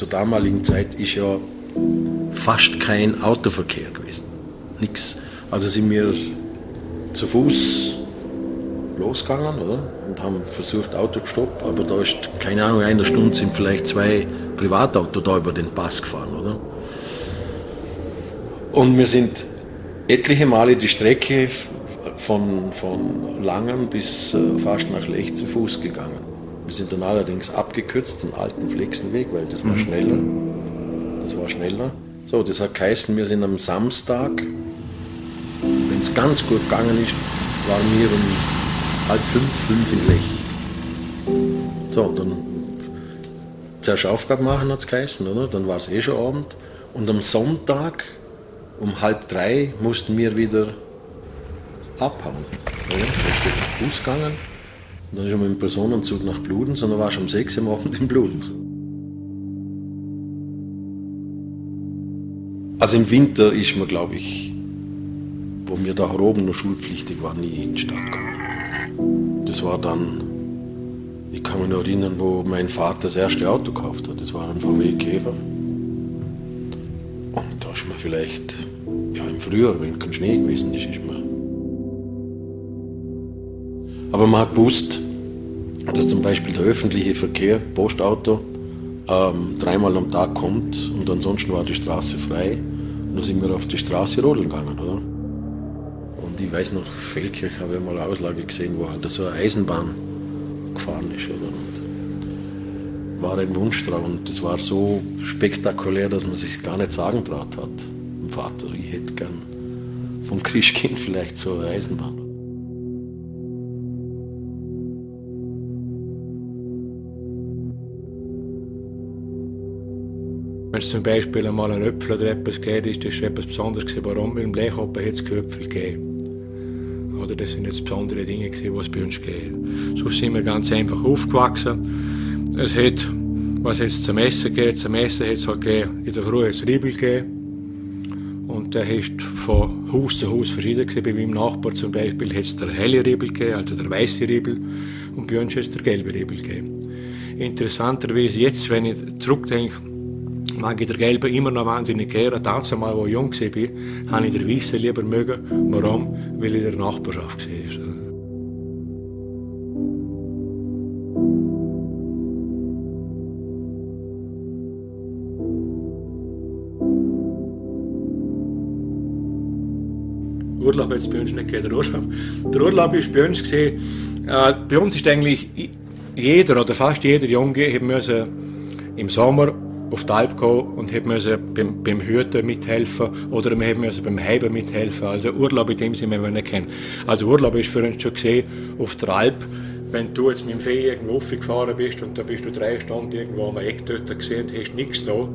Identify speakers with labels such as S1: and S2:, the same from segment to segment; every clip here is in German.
S1: zur damaligen Zeit ist ja fast kein Autoverkehr gewesen. Nix. Also sind wir zu Fuß losgegangen, oder? Und haben versucht, Auto gestoppt, aber da ist, keine Ahnung, in einer Stunde sind vielleicht 2 Privatautos da über den Pass gefahren, oder? Und wir sind etliche Male die Strecke von Langen bis fast nach Lech zu Fuß gegangen. Wir sind dann allerdings abgekürzt, den alten Flexenweg, weil das war schneller. Das war schneller. So, das hat geheißen, wir sind am Samstag, wenn es ganz gut gegangen ist, waren wir um 4:30, 5 in Lech. So, dann zuerst Aufgabe machen, hat es geheißen, oder? Dann war es eh schon Abend. Und am Sonntag um 2:30 mussten wir wieder abhauen. Oder? Da ist der Bus gegangen. Und dann ist er mit dem Personenzug nach Bludenz und dann war ich um 6 am Abend in Bludenz. Also im Winter ist man, glaube ich, wo wir da oben noch schulpflichtig waren, nie in die Stadt gekommen. Das war dann, ich kann mich noch erinnern, wo mein Vater das erste Auto gekauft hat. Das war ein VW Käfer. Und da ist man vielleicht, ja im Frühjahr, wenn kein Schnee gewesen ist, ist man. Aber man hat gewusst, dass zum Beispiel der öffentliche Verkehr, Postauto, 3-mal am Tag kommt und ansonsten war die Straße frei. Und dann sind wir auf die Straße rodeln gegangen, oder? Und ich weiß noch, Feldkirch habe ich mal eine Auslage gesehen, wo halt so eine Eisenbahn gefahren ist, oder? Und war ein Wunschtraum und das war so spektakulär, dass man sich gar nicht sagen traut hat. Mein Vater, ich hätte gern vom Christkind vielleicht so eine Eisenbahn.
S2: Wenn es zum Beispiel einmal ein Äpfel oder etwas geht, ist das schon etwas Besonderes gewesen. Warum? Mit dem Lechoppen hat es kein Äpfel gegeben. Oder das sind jetzt besondere Dinge gewesen, die es bei uns gegeben. Sonst sind wir ganz einfach aufgewachsen. Es hat, was jetzt zum Essen geht, zum Essen hat es halt gegeben, in der Früh hat es Riebel gegeben. Und der ist von Haus zu Haus verschieden gewesen. Bei meinem Nachbar zum Beispiel hat es der helle Riebel gegeben, also der weiße Riebel. Und bei uns hat es der gelbe Riebel gegeben. Interessanterweise jetzt, wenn ich zurückdenke, mag ich der Gelbe immer noch wahnsinnig gerne. Damals, als ich jung war, habe ich den Weißen lieber mögen. Warum? Weil ich in der Nachbarschaft war. Urlaub hat es bei uns nicht gegeben. Der Urlaub war bei uns. Bei uns ist eigentlich jeder oder fast jeder Junge im Sommer auf die Alp gehen und musste beim Hüten mithelfen oder wir mussten beim Heiben mithelfen. Also Urlaub in dem Sinne, wenn wir nicht kennen. Also Urlaub ist für uns schon gesehen auf der Alp. Wenn du jetzt mit dem Vieh irgendwo aufgefahren bist und da bist du 3 Stunden irgendwo am Eck dort gesehen und hast nichts da,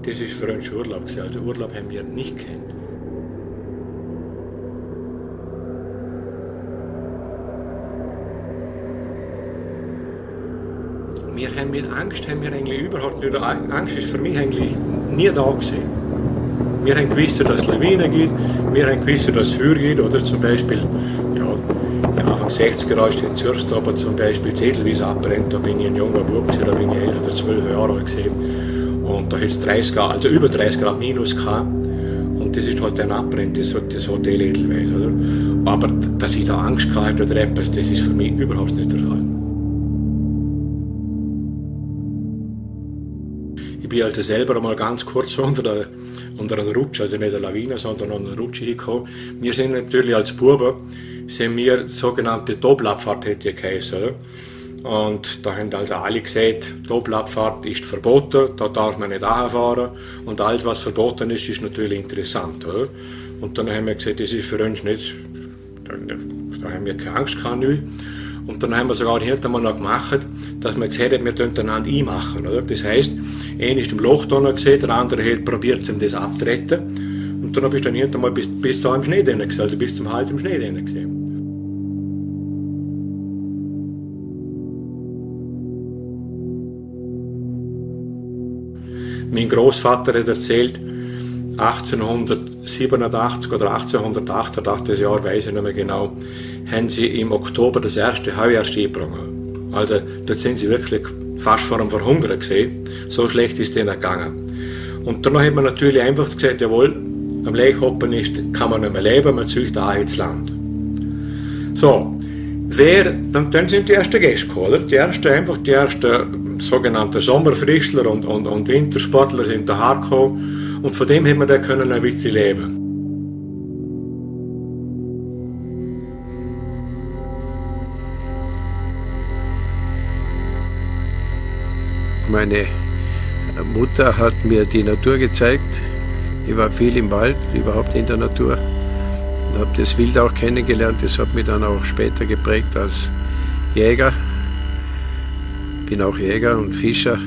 S2: das ist für uns Urlaub gewesen. Also Urlaub haben wir nicht gekannt. Wir haben mit Angst eigentlich überhaupt nicht. Angst ist für mich eigentlich nie da gewesen. Wir haben gewusst, dass es Lawinen gibt, wir haben gewusst, dass es Feuer gibt, oder zum Beispiel, Anfang 60er Jahre ist in Zürich aber zum Beispiel die Edelwiese abbrennt, da bin ich ein junger Bub, da bin ich 11 oder 12 Jahre alt gewesen. Und da hat es 30 Grad, also über 30 Grad minus gehabt. Und das ist halt dann abbrennt, das Hotel Edelweiss, oder? Aber dass ich da Angst hatte oder etwas, das ist für mich überhaupt nicht der Fall. Ich bin also selber einmal ganz kurz unter einer Rutsche, also nicht eine Lawine, sondern unter einer Rutsche hingekommen. Wir sind natürlich als Buben, sogenannte Doppelabfahrt hätte geheißen. Und da haben also alle gesagt, Doppelabfahrt ist verboten, da darf man nicht anfahren. Und alles, was verboten ist, ist natürlich interessant. Oder? Und dann haben wir gesagt, das ist für uns nicht, da haben wir keine Angst gehabt. Nicht. Und dann haben wir sogar hinterher noch gemacht, dass wir gesagt haben, wir können einander einmachen. Oder? Das heisst, einer ist im Loch da noch gesehen, der andere hat probiert, das abzuretten. Und dann bist du dann hinterher mal bis da im Schnee drin gesehen, also bis zum Hals im Schnee drin gesehen. Mein Großvater hat erzählt, 1887 oder 1888, das Jahr weiß ich nicht mehr genau, haben sie im Oktober das erste Heuerski gebracht. Also dort sind sie wirklich fast vor dem Verhungern gesehen. So schlecht ist denen gegangen. Und danach hat man natürlich einfach gesagt, jawohl, am Lechhoppen kann man nicht mehr leben, man zieht auch ins Land. So, dann sind die ersten Gäste gekommen. Die ersten sogenannten Sommerfrischler und Wintersportler sind daher gekommen. Und von dem haben wir dann können ein bisschen leben.
S3: Meine Mutter hat mir die Natur gezeigt. Ich war viel im Wald, überhaupt in der Natur. Und habe das Wild auch kennengelernt. Das hat mich dann auch später geprägt als Jäger. Bin auch Jäger und Fischer.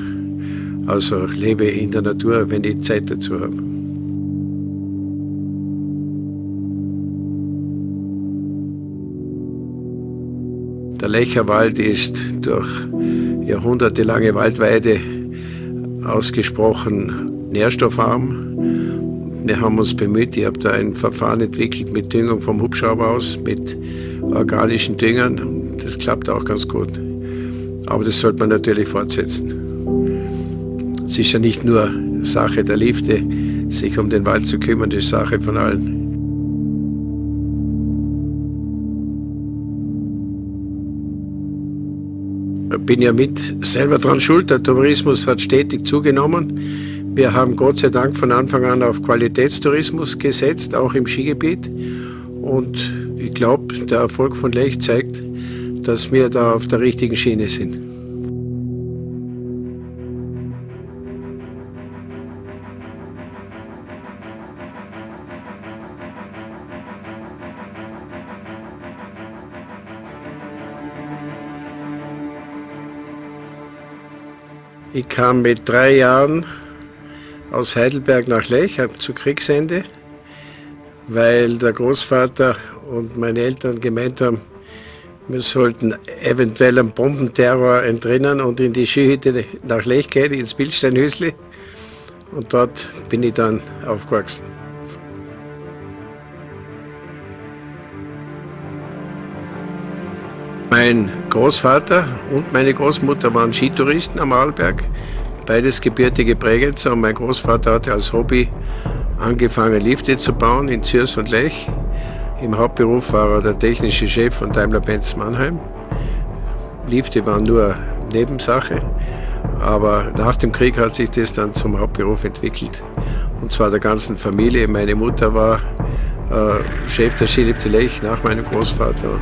S3: Also lebe in der Natur, wenn ich Zeit dazu habe. Der Lecherwald ist durch jahrhundertelange Waldweide ausgesprochen nährstoffarm. Wir haben uns bemüht, ich habe da ein Verfahren entwickelt mit Düngung vom Hubschrauber aus, mit organischen Düngern. Das klappt auch ganz gut. Aber das sollte man natürlich fortsetzen. Es ist ja nicht nur Sache der Lifte, sich um den Wald zu kümmern, das ist Sache von allen. Ich bin ja selber dran schuld, der Tourismus hat stetig zugenommen. Wir haben Gott sei Dank von Anfang an auf Qualitätstourismus gesetzt, auch im Skigebiet. Und ich glaube, der Erfolg von Lech zeigt, dass wir da auf der richtigen Schiene sind. Ich kam mit 3 Jahren aus Heidelberg nach Lech zu Kriegsende, weil der Großvater und meine Eltern gemeint haben, wir sollten eventuell einen Bombenterror entrinnen und in die Skihütte nach Lech gehen, ins Bildsteinhüsli. Und dort bin ich dann aufgewachsen. Mein Großvater und meine Großmutter waren Skitouristen am Arlberg, beides gebürtige Bregenzer. Und mein Großvater hatte als Hobby angefangen, Lifte zu bauen in Zürs und Lech. Im Hauptberuf war er der technische Chef von Daimler-Benz Mannheim. Lifte waren nur Nebensache, aber nach dem Krieg hat sich das dann zum Hauptberuf entwickelt. Und zwar der ganzen Familie. Meine Mutter war Chef der Skilifte Lech nach meinem Großvater.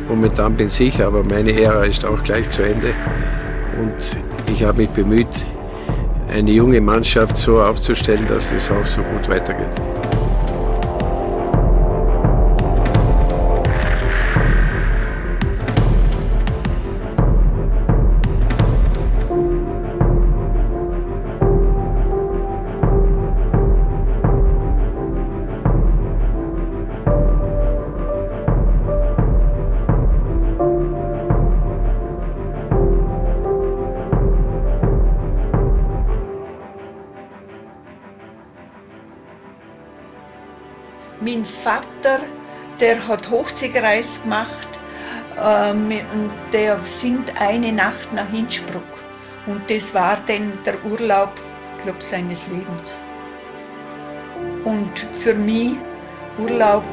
S3: Momentan bin ich, aber meine Ära ist auch gleich zu Ende. Und ich habe mich bemüht, eine junge Mannschaft so aufzustellen, dass das auch so gut weitergeht.
S4: Mein Vater, der hat Hochzegereise gemacht und der sind eine Nacht nach Innsbruck. Und das war dann der Urlaub, glaube ich, seines Lebens. Und für mich Urlaub,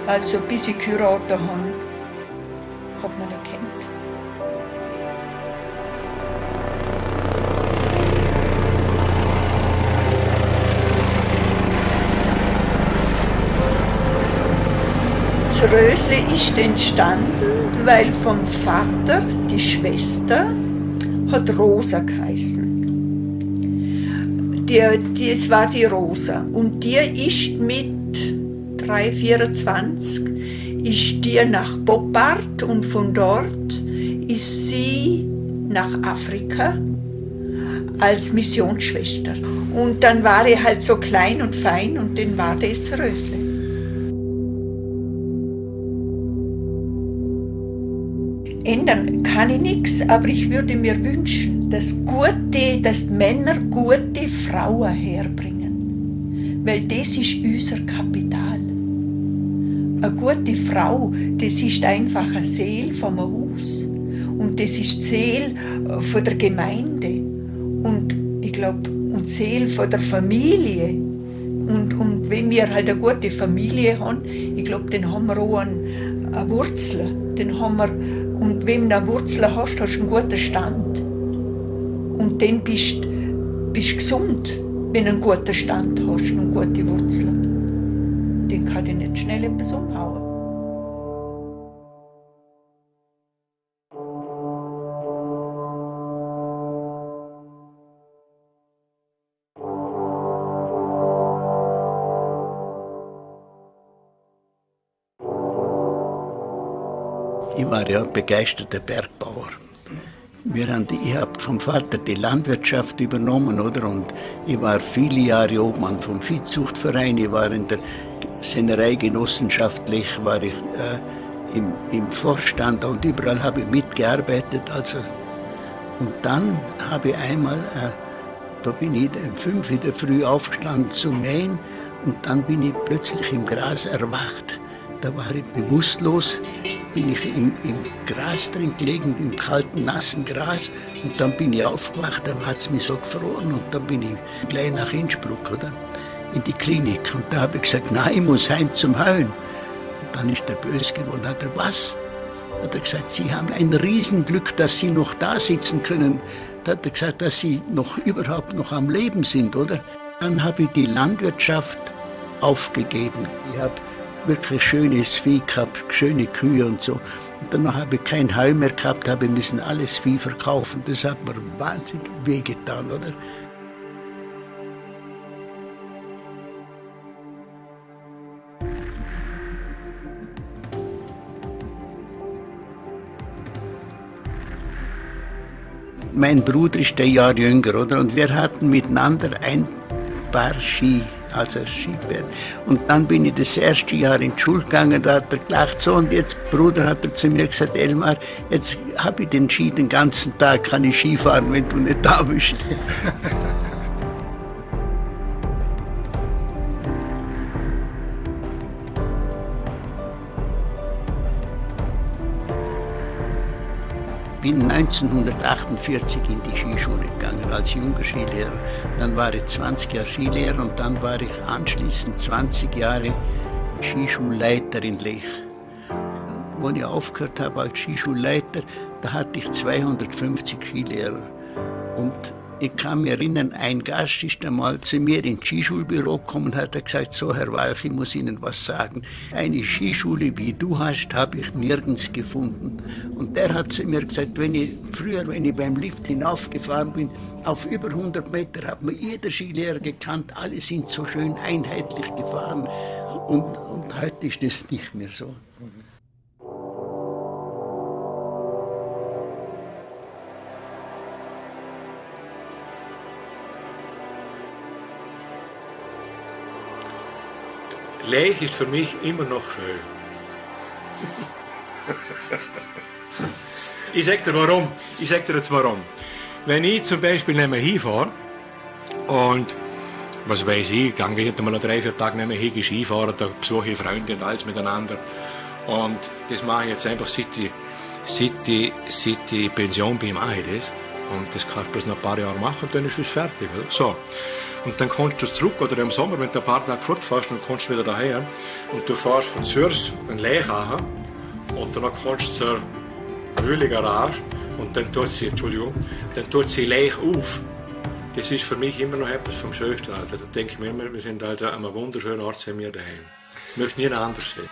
S4: also bis ich geheiratet habe, hat man nicht gekannt. Das Rösle ist entstanden, weil vom Vater die Schwester hat Rosa geheißen. Das war die Rosa. Und die ist mit 3,24 ist die nach Boppard und von dort ist sie nach Afrika als Missionsschwester. Und dann war ich halt so klein und fein und dann war das Rösle. Ändern kann ich nichts, aber ich würde mir wünschen, dass Männer gute Frauen herbringen. Weil das ist unser Kapital. Eine gute Frau, das ist einfach eine Seele vom Haus. Und das ist die Seele von der Gemeinde. Und ich glaube, und die Seele von der Familie. Und wenn wir halt eine gute Familie haben, ich glaube, dann haben wir auch eine Wurzel. Und wenn du eine Wurzel hast, hast du einen guten Stand. Und dann bist du gesund, wenn du einen guten Stand hast und gute Wurzeln. Dann kann dich nicht schnell etwas umhauen.
S5: Ich war ja ein begeisterter Bergbauer. Ich habe vom Vater die Landwirtschaft übernommen, oder? Und ich war viele Jahre Obmann vom Viehzuchtverein. Ich war in der Sennerei genossenschaftlich, war ich im Vorstand und überall habe ich mitgearbeitet. Also. Und dann habe ich einmal, da bin ich um 5 Uhr in der Früh aufgestanden zu mähen und dann bin ich plötzlich im Gras erwacht. Da war ich bewusstlos, bin ich im Gras drin gelegen, im kalten, nassen Gras. Und dann bin ich aufgewacht, da hat es mich so gefroren. Und dann bin ich gleich nach Innsbruck, oder? In die Klinik. Und da habe ich gesagt, nein, ich muss heim zum Heuen. Und dann ist er böse geworden. Hat er, was? Hat er gesagt, Sie haben ein Riesenglück, dass Sie noch da sitzen können. Da hat er gesagt, dass Sie überhaupt noch am Leben sind, oder? Dann habe ich die Landwirtschaft aufgegeben. Ich habe wirklich schönes Vieh gehabt, schöne Kühe und so. Und danach habe ich kein Heu mehr gehabt, habe müssen alles Vieh verkaufen. Das hat mir wahnsinnig wehgetan, oder? Mein Bruder ist ein Jahr jünger, oder? Und wir hatten miteinander ein Paar Ski. Also Skipferd. Und dann bin ich das erste Jahr in die Schule gegangen, da hat er gelacht, so, und jetzt, Bruder, hat er zu mir gesagt, Elmar, jetzt habe ich den Ski den ganzen Tag, kann ich Ski fahren, wenn du nicht da bist. Ich bin 1948 in die Skischule gegangen als junger Skilehrer. Dann war ich 20 Jahre Skilehrer und dann war ich anschließend 20 Jahre Skischulleiter in Lech. Als ich aufgehört habe als Skischulleiter, da hatte ich 250 Skilehrer. Und ich kann mich erinnern, ein Gast ist einmal zu mir ins Skischulbüro gekommen und hat gesagt, so Herr Walch, ich muss Ihnen was sagen. Eine Skischule wie du hast, habe ich nirgends gefunden. Und der hat zu mir gesagt, wenn ich beim Lift hinaufgefahren bin, auf über 100 Meter hat mir jeder Skilehrer gekannt, alle sind so schön einheitlich gefahren. Und heute ist das nicht mehr so.
S2: Lech ist für mich immer noch schön. Ich sag dir warum. Ich sag dir jetzt warum. Wenn ich zum Beispiel nicht mehr hinfahre und was weiß ich, gehe ich mal 3-4 Tage nicht mehr hin, Skifahren, da besuche ich Freunde und alles miteinander. Und das mache ich jetzt einfach seit die Pension bin, mache ich das. Und das kann ich bloß noch ein paar Jahre machen und dann ist es fertig. Oder? So. Und dann kommst du zurück, oder im Sommer, wenn du ein paar Tage fortfährst, dann kommst du wieder daher und du fährst von Zürs in Lech an und dann kommst du zur Mühlegarage und dann tut sie Lech auf. Das ist für mich immer noch etwas vom Schönsten. Also, da denke ich mir immer, wir sind also an einem wunderschönen Ort, sind wir daheim. Ich möchte nie anders sehen.